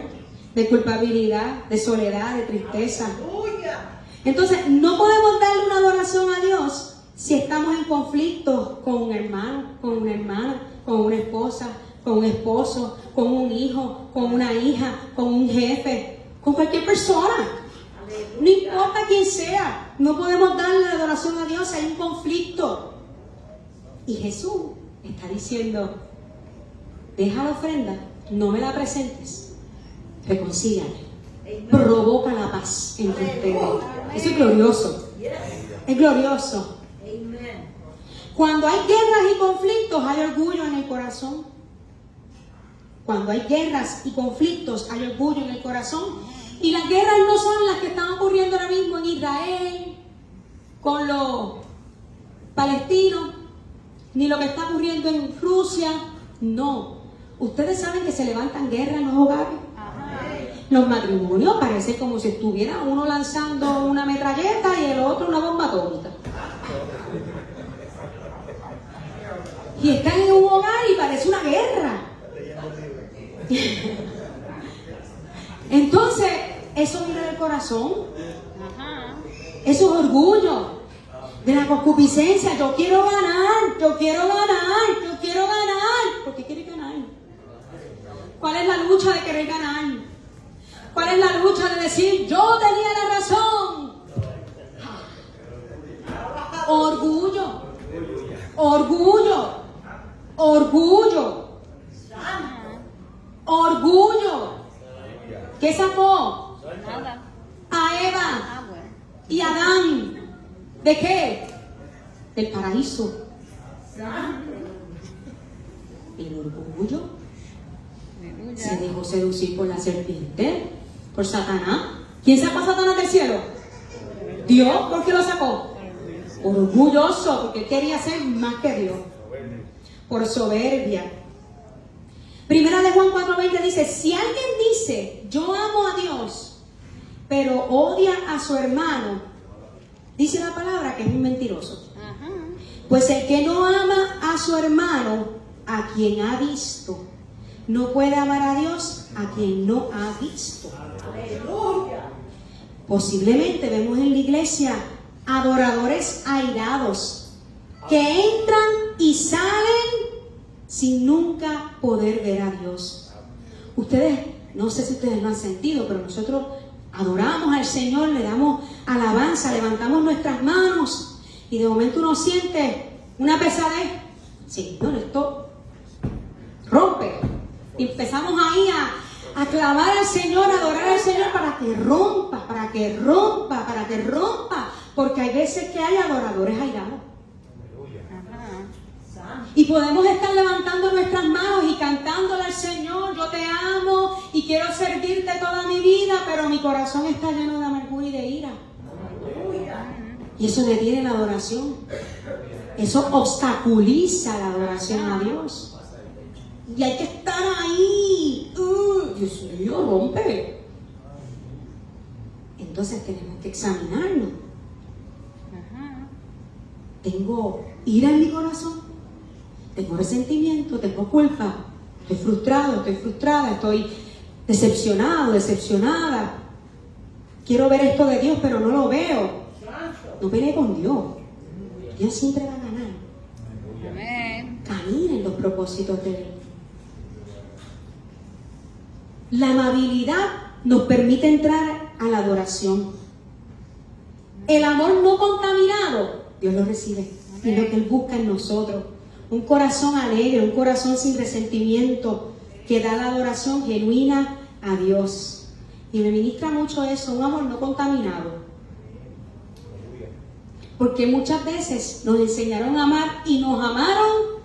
de culpabilidad, de soledad, de tristeza. Entonces, no podemos darle una adoración a Dios si estamos en conflicto con un hermano, con una hermana, con una esposa, con un esposo, con un hijo, con una hija, con un jefe, con cualquier persona. No importa quién sea, no podemos darle la adoración a Dios si hay un conflicto. Y Jesús está diciendo: deja la ofrenda, no me la presentes, reconcíliame, provoca la paz entre ustedes. Eso es glorioso, es glorioso. Cuando hay guerras y conflictos, hay orgullo en el corazón. Cuando hay guerras y conflictos, hay orgullo en el corazón. Y las guerras no son las que están ocurriendo ahora mismo en Israel, con los palestinos, ni lo que está ocurriendo en Rusia. No. Ustedes saben que se levantan guerras en los hogares. Los matrimonios parece como si estuviera uno lanzando una metralleta y el otro una bomba atómica. Y están en un hogar y parece una guerra. Entonces, eso viene del corazón. Eso es orgullo, de la concupiscencia. Yo quiero ganar, yo quiero ganar, yo quiero ganar. ¿Por qué quieres ganar? ¿Cuál es la lucha de querer ganar? ¿Cuál es la lucha de decir yo tenía la razón? Orgullo, orgullo, orgullo, orgullo. ¿Qué sacó? Nada. A Eva Ah, bueno. y a Adán. ¿De qué? Del paraíso. El orgullo se dejó seducir por la serpiente, por Satanás. ¿Quién sacó a Satanás del cielo? Dios. ¿Por qué lo sacó? Por orgulloso, porque él quería ser más que Dios. Por soberbia. Primera de Juan 4:20 dice: si alguien dice yo amo a Dios, pero odia a su hermano, dice la palabra que es un mentiroso. Pues el que no ama a su hermano, a quien ha visto, no puede amar a Dios a quien no ha visto. Aleluya. Posiblemente vemos en la iglesia adoradores airados que entran y salen sin nunca poder ver a Dios. Ustedes, no sé si ustedes lo han sentido, pero nosotros adoramos al Señor, le damos alabanza, levantamos nuestras manos y de momento uno siente una pesadez. Señor, esto rompe. Y empezamos ahí a clamar al Señor, a adorar al Señor para que rompa, para que rompa, para que rompa. Porque hay veces que hay adoradores airados. Y podemos estar levantando nuestras manos y cantándole al Señor, yo te amo y quiero servirte toda mi vida, pero mi corazón está lleno de amargura y de ira. Y eso detiene la adoración. Eso obstaculiza la adoración a Dios. Y hay que estar ahí. Dios mío, rompe. Entonces tenemos que examinarnos. ¿Tengo ira en mi corazón? ¿Tengo resentimiento? ¿Tengo culpa? ¿Estoy frustrado? ¿Estoy frustrada? ¿Estoy decepcionado? ¿Decepcionada? Quiero ver esto de Dios, pero no lo veo. No pelee con Dios. Dios siempre va a ganar. Amén. Camina en los propósitos de Él. La amabilidad nos permite entrar a la adoración. El amor no contaminado, Dios lo recibe. Es lo que Él busca en nosotros. Un corazón alegre, un corazón sin resentimiento, que da la adoración genuina a Dios. Y me ministra mucho eso, un amor no contaminado. Porque muchas veces nos enseñaron a amar y nos amaron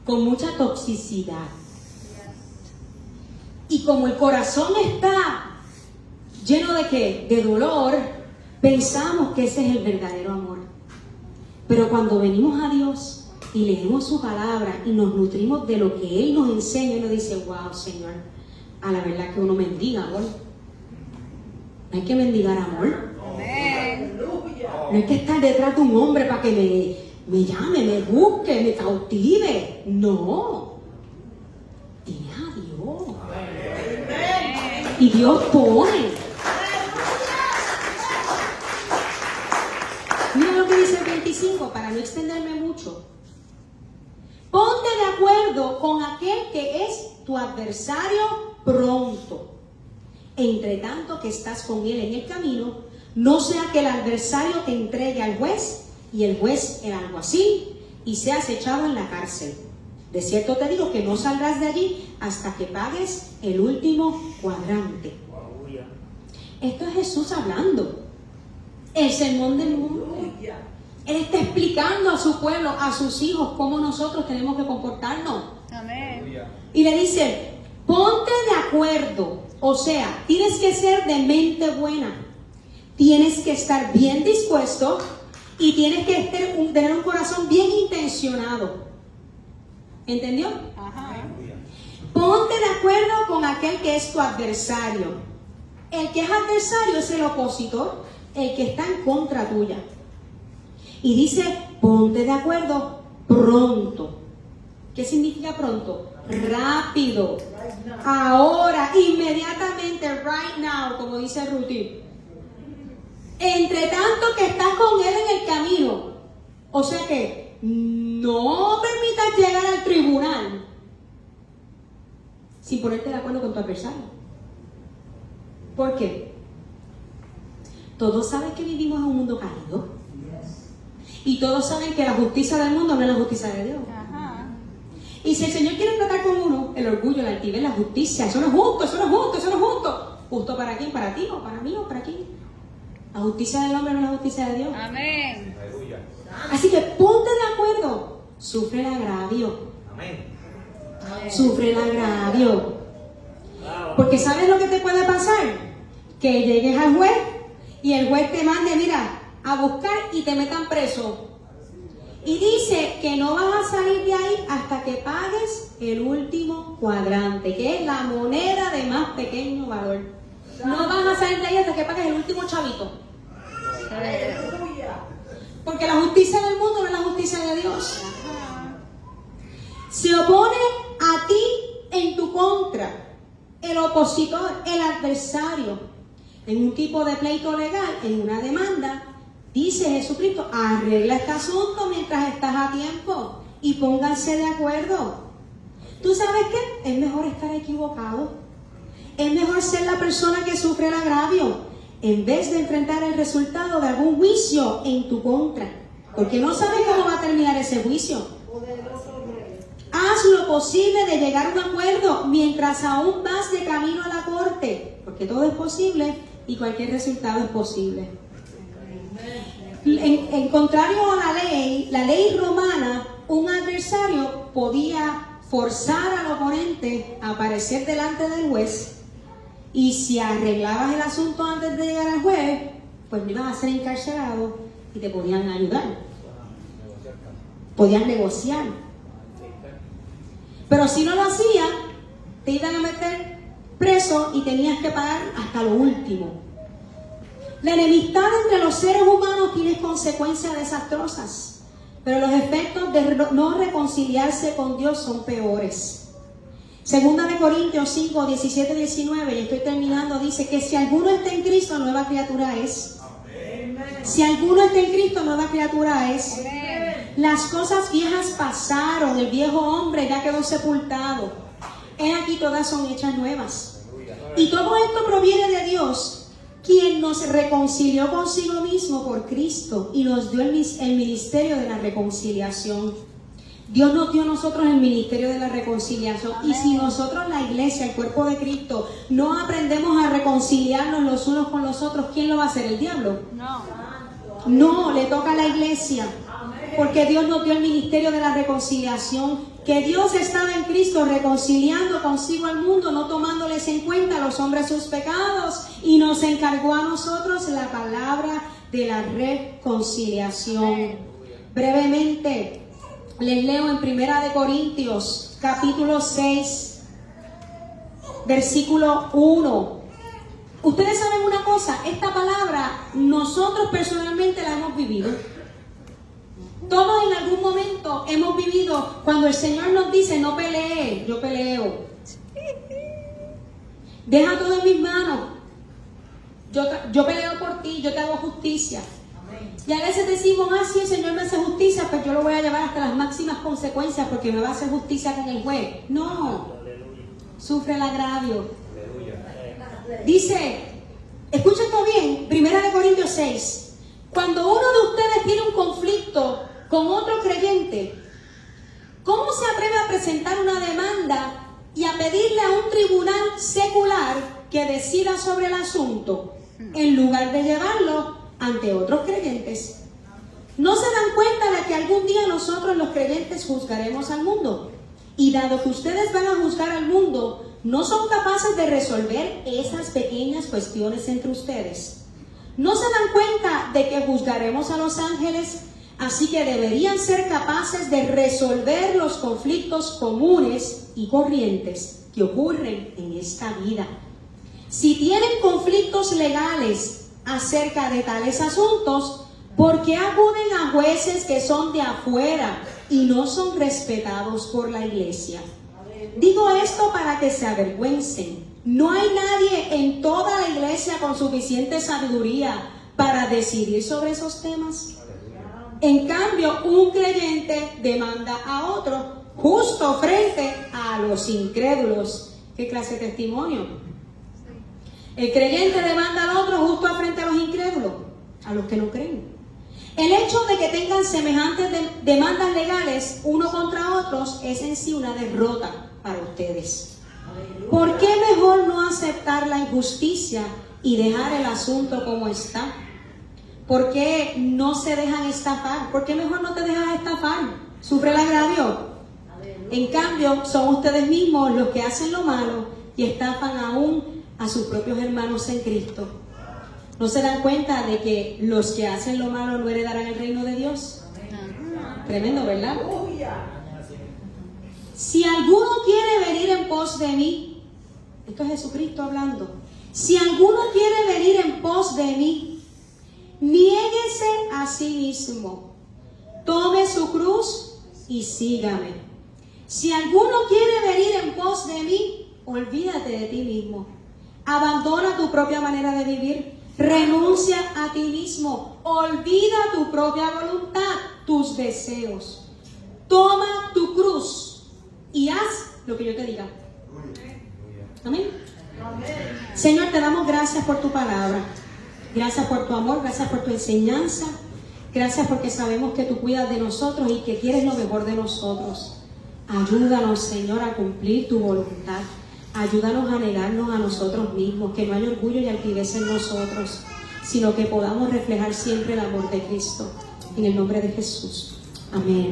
con mucha toxicidad. Y como el corazón está lleno de ¿qué? De dolor, pensamos que ese es el verdadero amor. Pero cuando venimos a Dios y leemos su palabra y nos nutrimos de lo que Él nos enseña, uno dice, wow, Señor, a la verdad que uno mendiga amor. No hay que mendigar amor. Amén. No hay que estar detrás de un hombre para que me llame, me busque, me cautive. No. Tiene a Dios. Y Dios pone. Mira lo que dice el 25, para no extenderme mucho. Ponte de acuerdo con aquel que es tu adversario pronto. Entre tanto que estás con él en el camino, no sea que el adversario te entregue al juez y el juez el alguacil y seas echado en la cárcel. De cierto te digo que no saldrás de allí hasta que pagues el último cuadrante. Esto es Jesús hablando. El sermón del monte. Él está explicando a su pueblo, a sus hijos, cómo nosotros tenemos que comportarnos. Amén. Y le dice, ponte de acuerdo. O sea, tienes que ser de mente buena. Tienes que estar bien dispuesto y tienes que tener un corazón bien intencionado. ¿Entendió? Ajá. Ponte de acuerdo con aquel que es tu adversario. El que es adversario es el opositor, el que está en contra tuya. Y dice, ponte de acuerdo pronto. ¿Qué significa pronto? Rápido. Ahora, inmediatamente, right now, como dice Ruthie. Entre tanto que estás con él en el camino. O sea que no permitas llegar al tribunal sin ponerte de acuerdo con tu adversario. ¿Por qué? Todos saben que vivimos en un mundo caído. Y todos saben que la justicia del mundo no es la justicia de Dios. Ajá. Y si el Señor quiere tratar con uno, el orgullo, la altivez, la justicia, eso no es justo, eso no es justo, eso no es justo. ¿Justo para quién? ¿Para ti o para mí o para quién? La justicia del hombre no es la justicia de Dios. Amén. Así que ponte de acuerdo. Sufre el agravio. Amén. Sufre el agravio. Porque ¿sabes lo que te puede pasar? Que llegues al juez y el juez te mande, mira, a buscar y te metan preso. Y dice que no vas a salir de ahí hasta que pagues el último cuadrante, que es la moneda de más pequeño valor. No vas a salir de ahí hasta que pagues el último chavito. Porque la justicia del mundo no es la justicia justicia de Dios. Se opone a ti en tu contra, el opositor, el adversario, en un tipo de pleito legal, en una demanda. Dice Jesucristo, arregla este asunto mientras estás a tiempo y pónganse de acuerdo. ¿Tú sabes qué? Es mejor estar equivocado. Es mejor ser la persona que sufre el agravio en vez de enfrentar el resultado de algún juicio en tu contra. Porque no sabes cómo va a terminar ese juicio. Haz lo posible de llegar a un acuerdo mientras aún vas de camino a la corte. Porque todo es posible y cualquier resultado es posible. En contrario a la ley romana, un adversario podía forzar al oponente a aparecer delante del juez, y si arreglabas el asunto antes de llegar al juez, pues no ibas a ser encarcelado y te podían ayudar. Podían negociar. Pero si no lo hacían, te iban a meter preso y tenías que pagar hasta lo último. La enemistad entre los seres humanos tiene consecuencias desastrosas, pero los efectos de no reconciliarse con Dios son peores. Segunda de Corintios 5, 17 y 19, y estoy terminando, dice que si alguno está en Cristo, nueva criatura es. Si alguno está en Cristo, nueva criatura es. Las cosas viejas pasaron, el viejo hombre ya quedó sepultado. He aquí todas son hechas nuevas. Y todo esto proviene de Dios, quien nos reconcilió consigo mismo por Cristo y nos dio el ministerio de la reconciliación. Dios nos dio a nosotros el ministerio de la reconciliación. Y si nosotros, la iglesia, el cuerpo de Cristo, no aprendemos a reconciliarnos los unos con los otros, ¿quién lo va a hacer? ¿El diablo? No, le toca a la iglesia. Porque Dios nos dio el ministerio de la reconciliación. Que Dios estaba en Cristo reconciliando consigo al mundo, no tomándoles en cuenta a los hombres sus pecados, y nos encargó a nosotros la palabra de la reconciliación. Brevemente, les leo en 1 Corintios, capítulo 6, versículo 1. Ustedes saben una cosa, esta palabra nosotros personalmente la hemos vivido. Todos en algún momento hemos vivido cuando el Señor nos dice, no pelee, yo peleo. Deja todo en mis manos. Yo peleo por ti, yo te hago justicia. Y a veces decimos, si el Señor me hace justicia, pues yo lo voy a llevar hasta las máximas consecuencias porque me va a hacer justicia con el juez. No, sufre el agravio. Dice, escúchenlo bien, 1 Corintios 6. Cuando uno de ustedes tiene un conflicto con otro creyente, ¿cómo se atreve a presentar una demanda y a pedirle a un tribunal secular que decida sobre el asunto en lugar de llevarlo ante otros creyentes? ¿No se dan cuenta de que algún día nosotros los creyentes juzgaremos al mundo? Y dado que ustedes van a juzgar al mundo, ¿no son capaces de resolver esas pequeñas cuestiones entre ustedes? ¿No se dan cuenta de que juzgaremos a los ángeles? Así que deberían ser capaces de resolver los conflictos comunes y corrientes que ocurren en esta vida. Si tienen conflictos legales acerca de tales asuntos, ¿por qué acuden a jueces que son de afuera y no son respetados por la iglesia? Digo esto para que se avergüencen. No hay nadie en toda la iglesia con suficiente sabiduría para decidir sobre esos temas. En cambio, un creyente demanda a otro justo frente a los incrédulos. ¿Qué clase de testimonio? El creyente demanda al otro justo frente a los incrédulos, a los que no creen. El hecho de que tengan semejantes demandas legales uno contra otros es en sí una derrota para ustedes. ¿Por qué mejor no aceptar la injusticia y dejar el asunto como está? ¿Por qué no se dejan estafar? ¿Por qué mejor no te dejas estafar? ¿Sufre el agravio? En cambio, son ustedes mismos los que hacen lo malo y estafan aún a sus propios hermanos en Cristo. ¿No se dan cuenta de que los que hacen lo malo no heredarán el reino de Dios? Tremendo, ¿verdad? Si alguno quiere venir en pos de mí, esto es Jesucristo hablando. Si alguno quiere venir en pos de mí, niéguese a sí mismo, tome su cruz y sígame. Si alguno quiere venir en pos de mí, olvídate de ti mismo. Abandona tu propia manera de vivir. Renuncia a ti mismo. Olvida tu propia voluntad, tus deseos. Toma tu cruz y haz lo que yo te diga. Amén. Señor, te damos gracias por tu palabra. Gracias por tu amor, gracias por tu enseñanza. Gracias porque sabemos que tú cuidas de nosotros y que quieres lo mejor de nosotros. Ayúdanos, Señor, a cumplir tu voluntad. Ayúdanos a negarnos a nosotros mismos, que no haya orgullo y altivez en nosotros, sino que podamos reflejar siempre el amor de Cristo. En el nombre de Jesús. Amén.